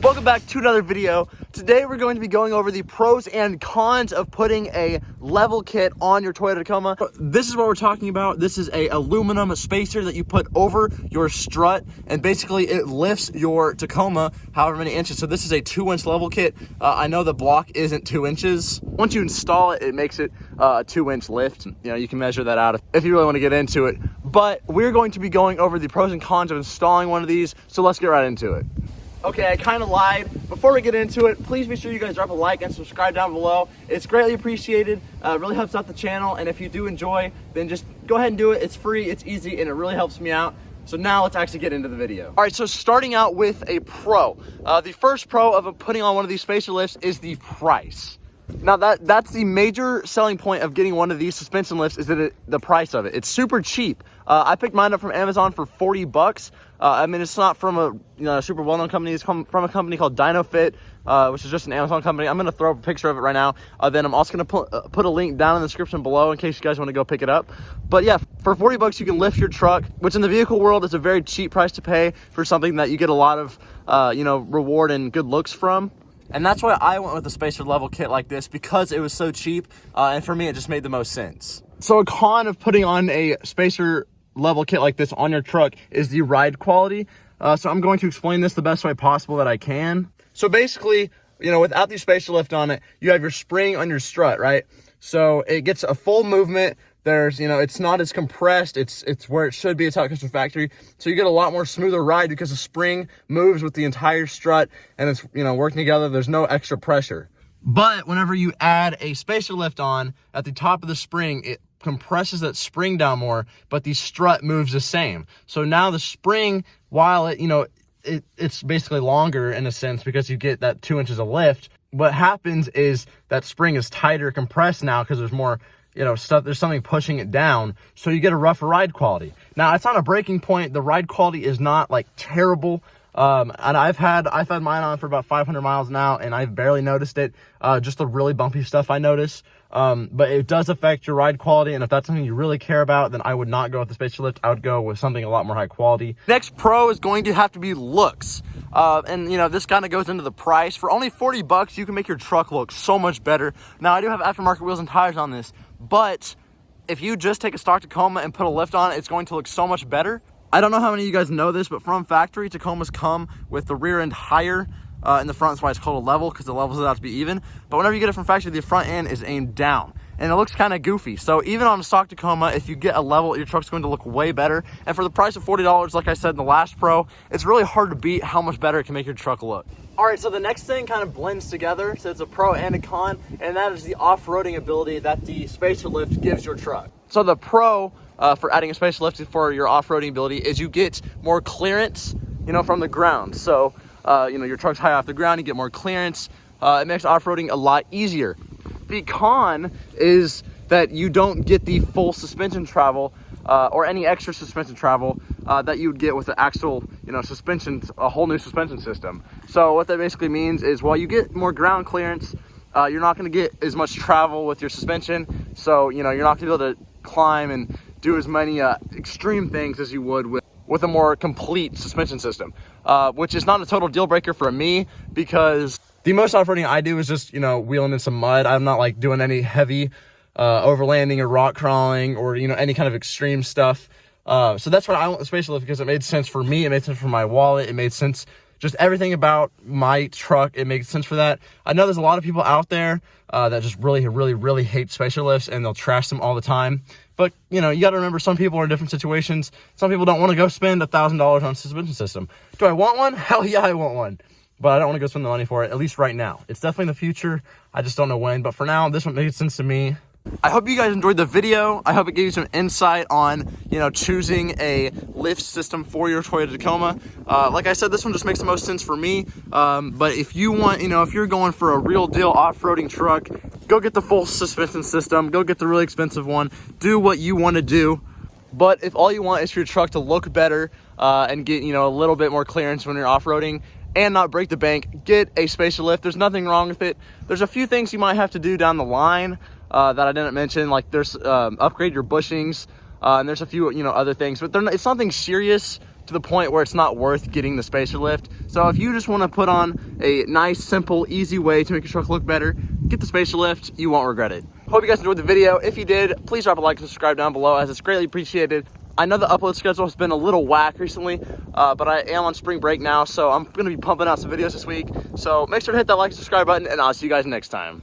Welcome back to another video. Today we're going to be going over the pros and cons of putting a level kit on your Toyota Tacoma. This is what we're talking about. This is a aluminum spacer that you put over your strut, and basically it lifts your Tacoma however many inches. So this is a 2-inch level kit. I know the block isn't 2 inches. Once you install it, it makes it a 2-inch lift. You know, you can measure that out if you really want to get into it. But we're going to be going over the pros and cons of installing one of these. So let's get right into it. Okay, I kind of lied. Before we get into it, please be sure you guys drop a like and subscribe down below. It's greatly appreciated. It really helps out the channel. And if you do enjoy, then just go ahead and do it. It's free, it's easy, and it really helps me out. So now let's actually get into the video. All right, so starting out with a pro. The first pro of putting on one of these spacer lifts is the price. Now that's the major selling point of getting one of these suspension lifts, is that the price of it. It's super cheap. I picked mine up from Amazon for 40 bucks. I mean, it's not from a super well-known company. It's from a company called DynoFit, which is just an Amazon company. I'm going to throw up a picture of it right now. Then I'm also going to put a link down in the description below in case you guys want to go pick it up. But yeah, for 40 bucks, you can lift your truck, which in the vehicle world is a very cheap price to pay for something that you get a lot of, reward and good looks from. And that's why I went with a spacer level kit like this, because it was so cheap. And for me, it just made the most sense. So a con of putting on a spacer level kit like this on your truck is the ride quality. So I'm going to explain this the best way possible that I can. So basically, without the spacer lift on it, you have your spring on your strut, right? So it gets a full movement. There's, it's not as compressed. It's where it should be. It's how it comes from factory. So you get a lot more smoother ride because the spring moves with the entire strut and it's, working together. There's no extra pressure. But whenever you add a spacer lift on at the top of the spring, it compresses that spring down more, but the strut moves the same. So now the spring, while it's basically longer in a sense because you get that 2 inches of lift, what happens is that spring is tighter compressed now because there's more stuff, there's something pushing it down, so you get a rougher ride quality. Now, it's on a breaking point. The ride quality is not like terrible. And I've had mine on for about 500 miles now, and I've barely noticed it. Just the really bumpy stuff I notice. But it does affect your ride quality, and if that's something you really care about, then I would not go with the spacer lift. I would go with something a lot more high quality. Next pro is going to have to be looks. And this kind of goes into the price. For only 40 bucks, you can make your truck look so much better. Now, I do have aftermarket wheels and tires on this, but if you just take a stock Tacoma and put a lift on it, it's going to look so much better. I don't know how many of you guys know this, but from factory, Tacomas come with the rear end higher in the front. That's why it's called a level, because the levels out to be even. But whenever you get it from factory, the front end is aimed down, and it looks kind of goofy. So even on a stock Tacoma, if you get a level, your truck's going to look way better. And for the price of $40, like I said in the last pro, it's really hard to beat how much better it can make your truck look. All right, so the next thing kind of blends together. So it's a pro and a con, and that is the off-roading ability that the spacer lift gives your truck. So the pro for adding a spacer lift for your off-roading ability is you get more clearance, from the ground. So, your truck's high off the ground, you get more clearance. It makes off-roading a lot easier. The con is that you don't get the full suspension travel or any extra suspension travel that you would get with the actual, suspension, a whole new suspension system. So what that basically means is, while you get more ground clearance, you're not going to get as much travel with your suspension. So, you're not going to be able to climb and do as many extreme things as you would with a more complete suspension system, which is not a total deal breaker for me, because the most off-roading I do is just, wheeling in some mud. I'm not like doing any heavy overlanding or rock crawling or, any kind of extreme stuff. So that's why I want the spacer lift, because it made sense for me. It made sense for my wallet. It made sense, just everything about my truck. It makes sense for that. I know there's a lot of people out there that just really, really, really hate spacer lifts, and they'll trash them all the time. But, you got to remember, some people are in different situations. Some people don't want to go spend $1,000 on a suspension system. Do I want one? Hell yeah, I want one. But I don't want to go spend the money for it, at least right now. It's definitely in the future. I just don't know when. But for now, this one made sense to me. I hope you guys enjoyed the video. I hope it gave you some insight on, choosing a lift system for your Toyota Tacoma. Like I said, this one just makes the most sense for me. But if you want, if you're going for a real deal off-roading truck, go get the full suspension system. Go get the really expensive one. Do what you want to do. But if all you want is for your truck to look better and get, a little bit more clearance when you're off-roading and not break the bank, get a spacer lift. There's nothing wrong with it. There's a few things you might have to do down the line that I didn't mention, like there's upgrade your bushings, and there's a few other things, but it's nothing serious. to the point where it's not worth getting the spacer lift. So if you just want to put on a nice, simple, easy way to make your truck look better, get the spacer lift. You won't regret it. Hope you guys enjoyed the video. If you did, please drop a like and subscribe down below, as it's greatly appreciated. I know the upload schedule has been a little whack recently, but I am on spring break now, so I'm going to be pumping out some videos this week. So make sure to hit that like and subscribe button, and I'll see you guys next time.